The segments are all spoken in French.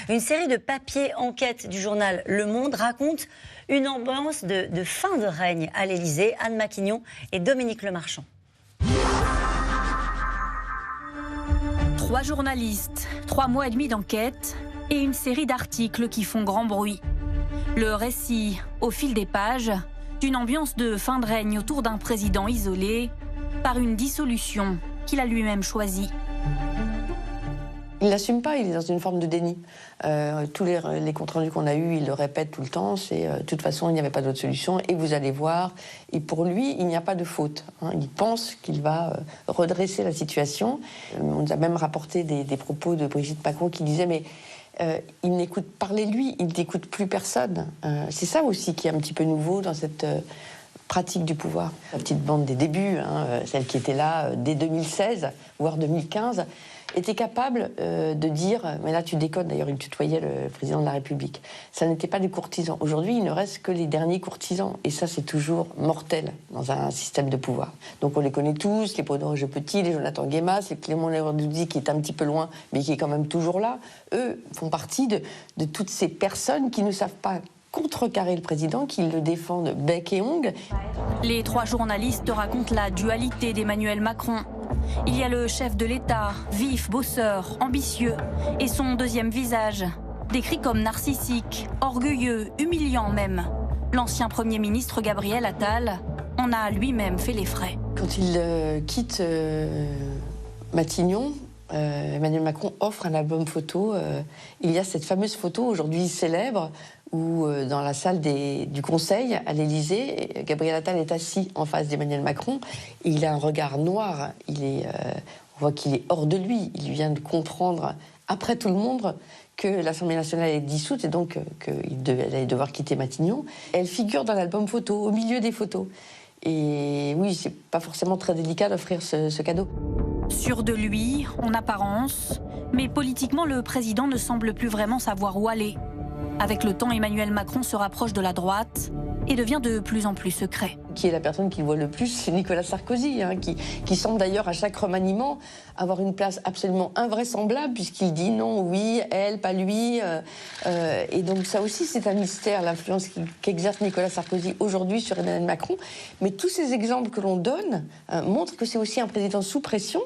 Une série de papiers enquête du journal Le Monde raconte une ambiance de fin de règne à l'Élysée. Anne Maquignon et Dominique Lemarchand. 3 journalistes, 3 mois et demi d'enquête et une série d'articles qui font grand bruit. Le récit, au fil des pages, d'une ambiance de fin de règne autour d'un président isolé par une dissolution qu'il a lui-même choisie. Il l'assume pas, il est dans une forme de déni. Tous les comptes rendus qu'on a eus, il le répète tout le temps, c'est de toute façon il n'y avait pas d'autre solution et vous allez voir. Et pour lui, il n'y a pas de faute. Il pense qu'il va redresser la situation. On nous a même rapporté des propos de Brigitte Macron qui disait mais il n'écoute parler lui, il n'écoute plus personne. C'est ça aussi qui est un petit peu nouveau dans cette pratique du pouvoir. La petite bande des débuts, celle qui était là dès 2016, voire 2015, était capable de dire, mais là tu déconnes, d'ailleurs il tutoyait le président de la République, ça n'était pas des courtisans. Aujourd'hui il ne reste que les derniers courtisans, et ça c'est toujours mortel dans un système de pouvoir. Donc on les connaît tous, les Paul-Roger Petit, les Jonathan Guémas, les Clément Léverdouzi qui est un petit peu loin, mais qui est quand même toujours là, eux font partie de toutes ces personnes qui ne savent pas contrecarrer le président, qui le défendent bec et ongles. Les 3 journalistes racontent la dualité d'Emmanuel Macron. Il y a le chef de l'État, vif, bosseur, ambitieux, et son deuxième visage, décrit comme narcissique, orgueilleux, humiliant même. L'ancien Premier ministre Gabriel Attal en a lui-même fait les frais. Quand il quitte Matignon, Emmanuel Macron offre un album photo. Il y a cette fameuse photo, aujourd'hui célèbre, où dans la salle du Conseil à l'Élysée, Gabriel Attal est assis en face d'Emmanuel Macron. Il a un regard noir, on voit qu'il est hors de lui. Il vient de comprendre, après tout le monde, que l'Assemblée nationale est dissoute et donc qu'il allait devoir quitter Matignon. Elle figure dans l'album photo, au milieu des photos. Et oui, c'est pas forcément très délicat d'offrir ce cadeau. Sûr de lui, en apparence, mais politiquement, le président ne semble plus vraiment savoir où aller. Avec le temps, Emmanuel Macron se rapproche de la droite et devient de plus en plus secret. Qui est la personne qui le voit le plus, c'est Nicolas Sarkozy, qui semble d'ailleurs à chaque remaniement avoir une place absolument invraisemblable, puisqu'il dit non, oui, elle, pas lui. Et donc ça aussi, c'est un mystère, l'influence qu'exerce Nicolas Sarkozy aujourd'hui sur Emmanuel Macron. Mais tous ces exemples que l'on donne montrent que c'est aussi un président sous pression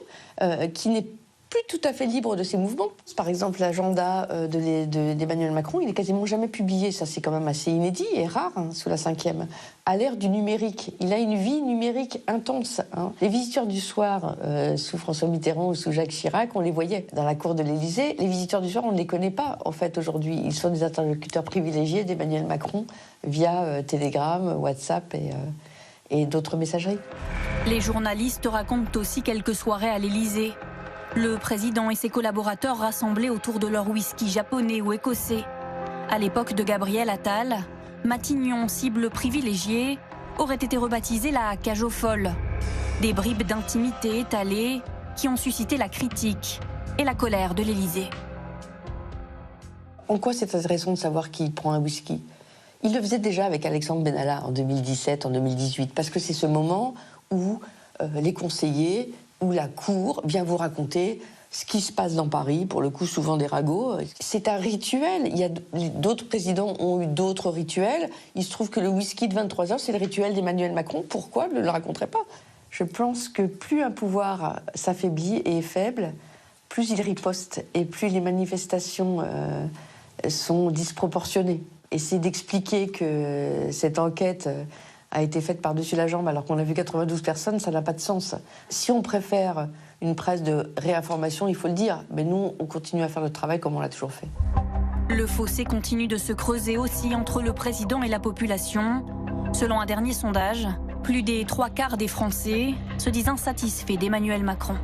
qui n'est plus tout à fait libre de ses mouvements. Par exemple, l'agenda d'Emmanuel Macron, il est quasiment jamais publié. Ça, c'est quand même assez inédit et rare sous la 5e. À l'ère du numérique, il a une vie numérique intense. Les visiteurs du soir, sous François Mitterrand ou sous Jacques Chirac, on les voyait dans la cour de l'Élysée. Les visiteurs du soir, on ne les connaît pas, en fait, aujourd'hui. Ils sont des interlocuteurs privilégiés d'Emmanuel Macron via Telegram, WhatsApp et d'autres messageries. Les journalistes racontent aussi quelques soirées à l'Élysée. Le président et ses collaborateurs rassemblés autour de leur whisky japonais ou écossais. À l'époque de Gabriel Attal, Matignon, cible privilégiée, aurait été rebaptisée la cage aux folles. Des bribes d'intimité étalées qui ont suscité la critique et la colère de l'Élysée. En quoi c'est intéressant de savoir qui prend un whisky ? Il le faisait déjà avec Alexandre Benalla en 2017, en 2018, parce que c'est ce moment où les conseillers où la cour vient vous raconter ce qui se passe dans Paris, pour le coup souvent des ragots. C'est un rituel. Il y a d'autres présidents ont eu d'autres rituels. Il se trouve que le whisky de 23h, c'est le rituel d'Emmanuel Macron. Pourquoi ne le raconterait pas ? Je pense que plus un pouvoir s'affaiblit et est faible, plus il riposte et plus les manifestations sont disproportionnées. Essayer d'expliquer que cette enquête a été faite par-dessus la jambe alors qu'on a vu 92 personnes, ça n'a pas de sens. Si on préfère une presse de réinformation, il faut le dire, mais nous, on continue à faire notre travail comme on l'a toujours fait. Le fossé continue de se creuser aussi entre le président et la population. Selon un dernier sondage, plus des 3/4 des Français se disent insatisfaits d'Emmanuel Macron.